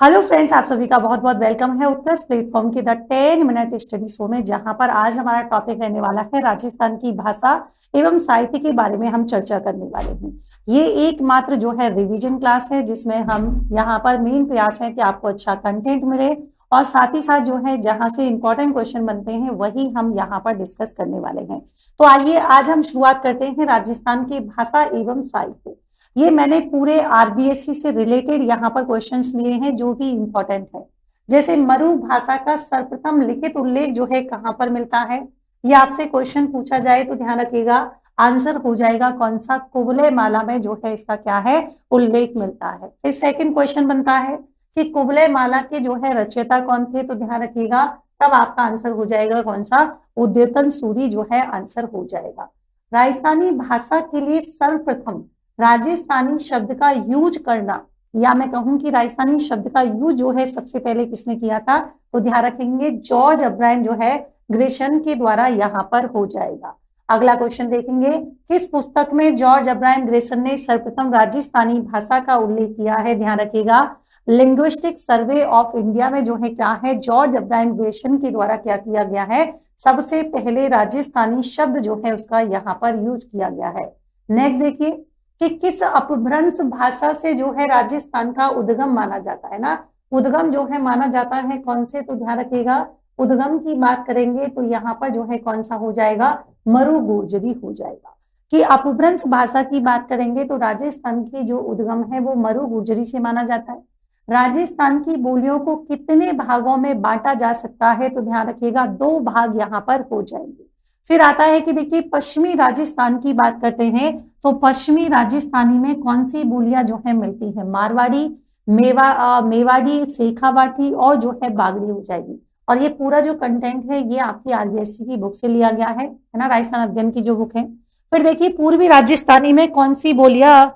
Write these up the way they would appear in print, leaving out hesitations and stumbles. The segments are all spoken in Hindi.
हेलो फ्रेंड्स, आप सभी का बहुत बहुत वेलकम है उत्कर्ष प्लेटफॉर्म की द 10 मिनट स्टडी शो में, जहां पर आज हमारा टॉपिक रहने वाला है राजस्थान की भाषा एवं साहित्य के बारे में हम चर्चा करने वाले हैं। ये एकमात्र जो है रिवीजन क्लास है, जिसमें हम यहाँ पर मेन प्रयास है कि आपको अच्छा कंटेंट मिले और साथ ही साथ जो है जहां से इंपॉर्टेंट क्वेश्चन बनते हैं वही हम यहाँ पर डिस्कस करने वाले हैं। तो आइए आज हम शुरुआत करते हैं राजस्थान की भाषा एवं साहित्य। ये मैंने पूरे आरबीएससी से रिलेटेड यहाँ पर क्वेश्चंस लिए हैं जो कि इंपॉर्टेंट है। जैसे मरु भाषा का सर्वप्रथम लिखित उल्लेख जो है कहाँ पर मिलता है, ये आपसे क्वेश्चन पूछा जाए तो ध्यान रखिएगा आंसर हो जाएगा कौन सा, कुवलय माला में जो है इसका क्या है उल्लेख मिलता है। फिर सेकंड क्वेश्चन बनता है कि कुवलय माला के जो है रचयिता कौन थे, तो ध्यान रखिएगा तब आपका आंसर हो जाएगा कौन सा, उद्योतन सूरी जो है आंसर हो जाएगा। राजस्थानी भाषा के लिए सर्वप्रथम राजस्थानी शब्द का यूज करना, या मैं कहूं कि राजस्थानी शब्द का यूज जो है सबसे पहले किसने किया था, तो ध्यान रखेंगे जॉर्ज अब्राहम जो है ग्रेशन के द्वारा यहाँ पर हो जाएगा। अगला क्वेश्चन देखेंगे, किस पुस्तक में जॉर्ज अब्राहम ग्रेसन ने सर्वप्रथम राजस्थानी भाषा का उल्लेख किया है, ध्यान रखिएगा लिंग्विस्टिक सर्वे ऑफ इंडिया में जो है क्या है, जॉर्ज अब्राहम ग्रेशन के द्वारा क्या किया गया है, सबसे पहले राजस्थानी शब्द जो है उसका यहाँ पर यूज किया गया है। नेक्स्ट देखिए कि किस अपभ्रंश भाषा से जो है राजस्थान का उद्गम माना जाता है ना, उद्गम जो है माना जाता है कौन से, तो ध्यान रखिएगा उद्गम की बात करेंगे तो यहाँ पर जो है कौन सा हो जाएगा, मरु गुर्जरी हो जाएगा। कि अपभ्रंश भाषा की बात करेंगे तो राजस्थान की जो उद्गम है वो मरु गुर्जरी से माना जाता है। राजस्थान की बोलियों को कितने भागों में बांटा जा सकता है, तो ध्यान रखिएगा 2 भाग यहाँ पर हो जाएंगे। फिर आता है कि देखिए पश्चिमी राजस्थान की बात करते हैं तो पश्चिमी राजस्थानी में कौन सी बोलियां जो है मिलती है, मारवाड़ी, मेवाड़ी, शेखावाटी और जो है बागड़ी हो जाएगी। और ये पूरा जो कंटेंट है ये आपकी आरबीएससी की बुक से लिया गया है ना, राजस्थान अध्ययन की जो बुक है। फिर देखिए पूर्वी राजस्थानी में कौन सी बोलियां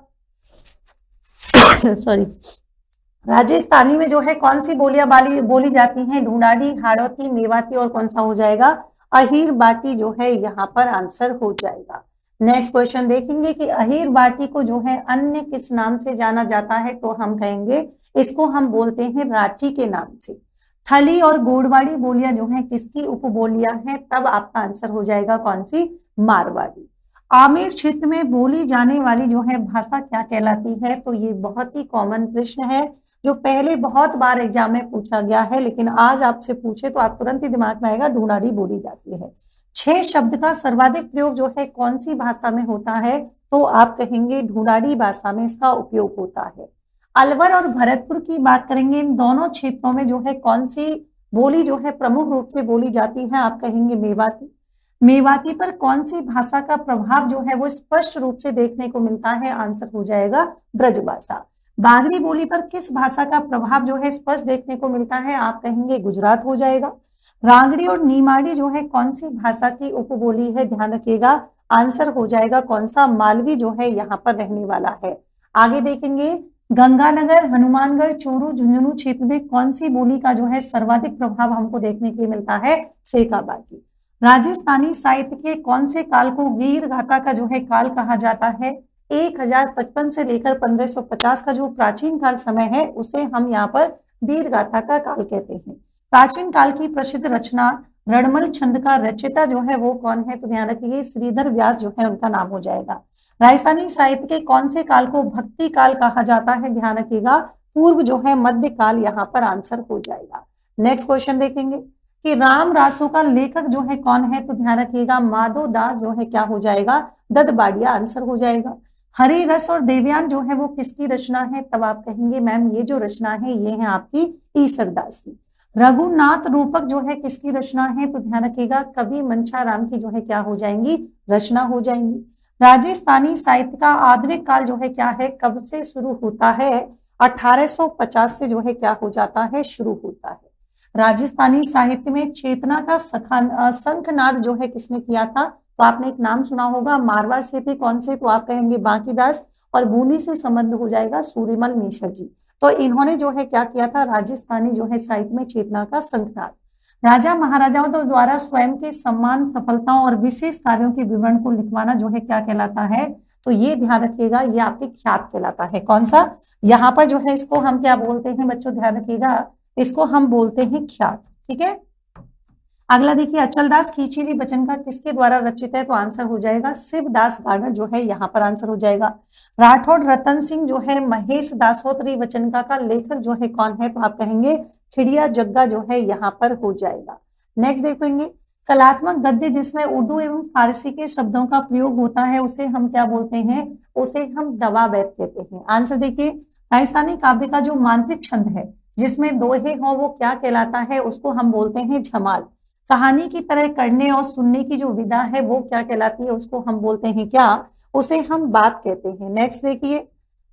सॉरी राजस्थानी में जो है कौन सी बोलियां बोली जाती हैं, ढूंढाड़ी, हाड़ौती, मेवाती और कौन सा हो जाएगा, अहीर बाटी जो है यहाँ पर आंसर हो जाएगा। नेक्स्ट क्वेश्चन देखेंगे कि अहीर बाटी को जो है अन्य किस नाम से जाना जाता है, तो हम कहेंगे इसको हम बोलते हैं राठी के नाम से। थली और गोड़वाड़ी बोलियां जो है किसकी उपबोलियां हैं, तब आपका आंसर हो जाएगा कौन सी, मारवाड़ी। आमेर क्षेत्र में बोली जाने वाली जो है भाषा क्या कहलाती है, तो ये बहुत ही कॉमन प्रश्न है जो पहले बहुत बार एग्जाम में पूछा गया है, लेकिन आज आपसे पूछे तो आप तुरंत ही दिमाग में आएगा, ढूंढाड़ी बोली जाती है। 6 शब्द का सर्वाधिक प्रयोग जो है कौन सी भाषा में होता है, तो आप कहेंगे ढूंढाड़ी भाषा में इसका उपयोग होता है। अलवर और भरतपुर की बात करेंगे, इन दोनों क्षेत्रों में जो है कौन सी बोली जो है प्रमुख रूप से बोली जाती है, आप कहेंगे मेवाती। मेवाती पर कौन सी भाषा का प्रभाव जो है वो स्पष्ट रूप से देखने को मिलता है, आंसर हो जाएगा ब्रजभाषा। बागड़ी बोली पर किस भाषा का प्रभाव जो है स्पष्ट देखने को मिलता है, आप कहेंगे गुजरात हो जाएगा। रांगड़ी और नीमाड़ी जो है कौन सी भाषा की उपबोली है, ध्यान रखिएगा आंसर हो जाएगा कौन सा, मालवी जो है यहाँ पर रहने वाला है। आगे देखेंगे गंगानगर, हनुमानगढ़, चूरू, झुंझुनू क्षेत्र में कौन सी बोली का जो है सर्वाधिक प्रभाव हमको देखने के मिलता है, शेखावाटी। राजस्थानी साहित्य के कौन से काल को वीर गाथा का जो है काल कहा जाता है, 1055 से लेकर 1550 का जो प्राचीन काल समय है उसे हम यहाँ पर वीर गाथा का काल कहते हैं। प्राचीन काल की प्रसिद्ध रचना रणमल छंद का रचयिता जो है वो कौन है, तो ध्यान रखिए श्रीधर व्यास जो है उनका नाम हो जाएगा। राजस्थानी साहित्य के कौन से काल को भक्ति काल कहा जाता है, ध्यान रखिएगा पूर्व जो है मध्य काल यहाँ पर आंसर हो जाएगा। नेक्स्ट क्वेश्चन देखेंगे कि राम रासों का लेखक जो है कौन है, तो ध्यान रखिएगा माधव दास जो है क्या हो जाएगा, ददबाड़िया आंसर हो जाएगा। हरि रस और देवयान जो है वो किसकी रचना है, तब आप कहेंगे मैम ये जो रचना है ये है आपकी ईसरदास की। रघुनाथ रूपक जो है किसकी रचना है, तो ध्यान रखिएगा कवि मंशाराम की जो है क्या हो जाएंगी, रचना हो जाएंगी। राजस्थानी साहित्य का आधुनिक काल जो है क्या है, कब से शुरू होता है, 1850 से जो है क्या हो जाता है, शुरू होता है। राजस्थानी साहित्य में चेतना का शंखनाद जो है किसने किया था, तो आपने एक नाम सुना होगा, मारवाड़ से थे कौन से, तो आप कहेंगे बांकीदास, और बूंदी से संबंध हो जाएगा सूर्यमल मिश्र जी। तो इन्होंने जो है क्या किया था, राजस्थानी जो है साहित्य में चेतना का शंखनाद। राजा महाराजाओं द्वारा स्वयं के सम्मान, सफलताओं और विशेष कार्यों के विवरण को लिखवाना जो है क्या कहलाता है, तो ये ध्यान रखिएगा, ये आपके ख्यात कहलाता है। कौन सा? यहाँ पर जो है इसको हम क्या बोलते हैं बच्चों, ध्यान रखिएगा, इसको हम बोलते हैं ख्यात। ठीक है। अगला देखिए, अचलदास खींचीली वचन का किसके द्वारा रचित है? तो आंसर हो जाएगा शिवदास गार्डर जो है यहाँ पर आंसर हो जाएगा। राठौड़ रतन सिंह जो है महेश दासोत्री वचनका का लेखक जो है कौन है? तो आप कहेंगे खिड़िया जग्गा जो है यहाँ पर हो जाएगा। नेक्स्ट देखेंगे, कलात्मक गद्य जिसमें उर्दू एवं फारसी के शब्दों का प्रयोग होता है उसे हम क्या बोलते हैं? उसे हम दवा बैत कहते हैं। आंसर देखिए, राजस्थानी काव्य का जो मांत्रिक छंद है जिसमें दोहे हो वो क्या कहलाता है? उसको हम बोलते हैं झमाल। कहानी की तरह करने और सुनने की जो विधा है वो क्या कहलाती है? उसको हम बोलते हैं क्या? उसे हम बात कहते हैं। नेक्स्ट देखिए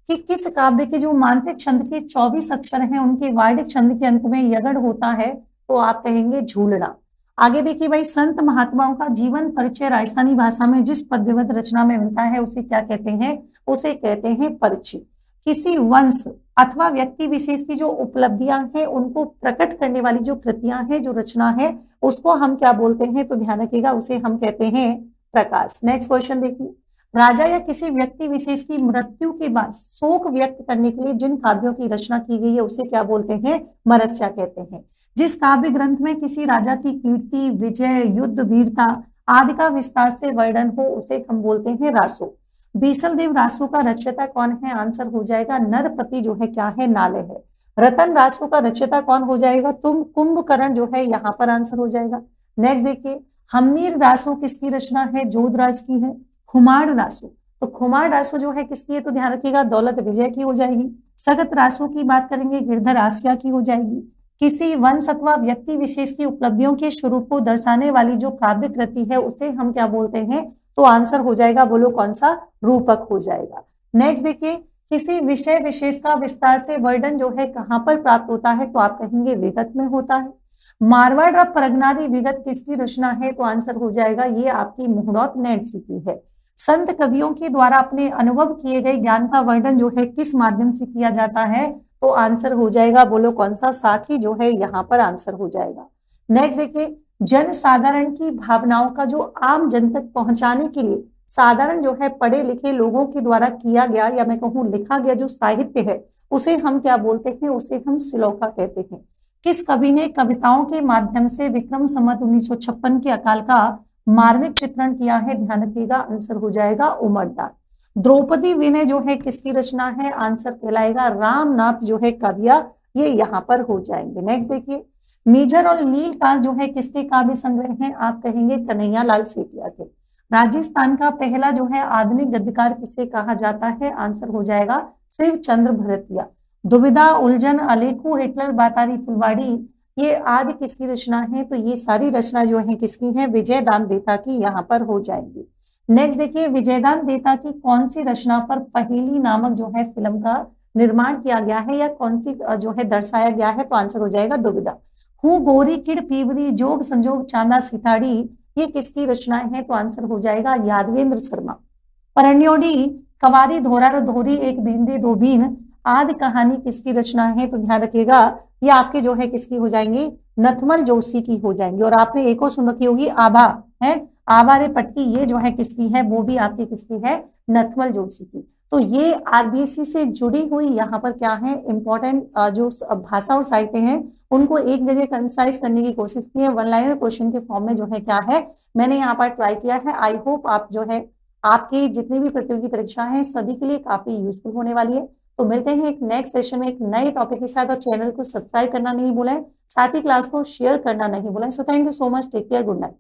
कि किस काव्य के जो मांत्रिक छंद के 24 अक्षर हैं उनके वार्णिक छंद के अंत में यगड़ होता है? तो आप कहेंगे झूलना। आगे देखिए भाई, संत महात्माओं का जीवन परिचय राजस्थानी भाषा में जिस पद्यबद्ध रचना में मिलता है उसे क्या कहते हैं? उसे कहते हैं परिचय। किसी वंश अथवा व्यक्ति विशेष की जो उपलब्धियां हैं उनको प्रकट करने वाली जो कृतियां हैं, जो रचना है, उसको हम क्या बोलते हैं? तो ध्यान रखिएगा, उसे हम कहते हैं प्रकाश। नेक्स्ट क्वेश्चन देखिए, राजा या किसी व्यक्ति विशेष की मृत्यु के बाद शोक व्यक्त करने के लिए जिन काव्यों की रचना की गई है उसे क्या बोलते हैं? मरस्या कहते हैं। जिस काव्य ग्रंथ में किसी राजा की कीर्ति, विजय, युद्ध, वीरता आदि का विस्तार से वर्णन हो उसे हम बोलते हैं रासो। बीसल देव रासो का रचयिता कौन है? आंसर हो जाएगा नरपति जो है क्या है? नाले है। रतन रासो का रचयिता कौन हो जाएगा? तुम कुंभकर्ण जो है यहाँ पर आंसर हो जाएगा। नेक्स्ट देखिए, हम्मीर रासो किसकी रचना है? जोधराज की है। खुमार रासो, तो खुमार रासो जो है किसकी है? तो ध्यान रखिएगा दौलत विजय की हो जाएगी। सगत रासो की बात करेंगे, गिरधर आसिया की हो जाएगी। किसी वंश अथवा व्यक्ति विशेष की उपलब्धियों के स्वरूप को दर्शाने वाली जो काव्य कृति है उसे हम क्या बोलते हैं? तो आंसर हो जाएगा, बोलो कौन सा? रूपक हो जाएगा। नेक्स्ट देखिए, किसी विषय विशेष का विस्तार से वर्णन जो है कहां पर प्राप्त होता है? तो आप कहेंगे विगत में होता है। मारवाड़ र परगनारी विगत किसकी रचना है? तो आंसर हो जाएगा ये आपकी मुहूर्त नैणसी की है। संत कवियों के द्वारा अपने अनुभव किए गए ज्ञान का वर्णन जो है किस माध्यम से किया जाता है? तो आंसर हो जाएगा, बोलो कौन सा? साखी जो है यहाँ पर आंसर हो जाएगा। नेक्स्ट देखिए, जन साधारण की भावनाओं का जो आम जन तक पहुंचाने के लिए साधारण जो है पढ़े लिखे लोगों के द्वारा किया गया या मैं कहूँ लिखा गया जो साहित्य है उसे हम क्या बोलते हैं? उसे हम श्लोका कहते हैं। किस कवि ने कविताओं के माध्यम से विक्रम संवत 1956 के अकाल का मार्मिक चित्रण किया है? ध्यान रखिएगा, आंसर हो जाएगा उमरदास। द्रौपदी विनय जो है किसकी रचना है? आंसर कहलाएगा रामनाथ जो है कविया, ये यहाँ पर हो जाएंगे। नेक्स्ट देखिए, मेजर और नीलकांत जो है किसके काव्य संग्रह हैं? आप कहेंगे कन्हैया लाल सेठिया के। राजस्थान का पहला जो है आधुनिक गद्यकार किसे कहा जाता है? आंसर हो जाएगा शिव चंद्र भरतिया। दुविधा, उलझन, अलेखू, हिटलर, बातारी, फुलवाड़ी, ये आदि किसकी रचना है? तो ये सारी रचना जो है किसकी है? विजयदान देता की यहाँ पर हो जाएंगी। नेक्स्ट देखिए, विजयदान देता की कौन सी रचना पर पहेली नामक जो है फिल्म का निर्माण किया गया है या कौन सी जो है दर्शाया गया है? तो आंसर हो जाएगा दुविधा। हूँ गोरी किड़ पीवरी, जोग संजोग चांदा सिताड़ी, ये किसकी रचनाएं हैं? तो आंसर हो जाएगा यादवेंद्र शर्मा। परण्योडी, कवारी, धोरा धोरी, एक बींदी दो बीन आदि कहानी किसकी रचना है? तो ध्यान रखिएगा ये आपके जो है किसकी हो जाएंगी? नथमल जोशी की हो जाएंगी। और आपने एक और सुन रखी होगी आभा है, आभा रे पटकी, ये जो है किसकी है? वो भी आपकी किसकी है? नथमल जोशी की। तो ये आरबीएससी से जुड़ी हुई यहाँ पर क्या है इंपॉर्टेंट जो भाषा और साहित्य हैं उनको एक जगह कंसाइज करने की कोशिश की है। वन लाइनर क्वेश्चन के फॉर्म में जो है क्या है मैंने यहाँ पर ट्राई किया है। आई होप आप जो है आपकी जितनी भी प्रतियोगी परीक्षा है सभी के लिए काफी यूजफुल होने वाली है। तो मिलते हैं एक नेक्स्ट सेशन में एक नए टॉपिक के साथ। और चैनल को सब्सक्राइब करना नहीं भूलें, साथ ही क्लास को शेयर करना नहीं भूलें। So thank you so much, take care, good night.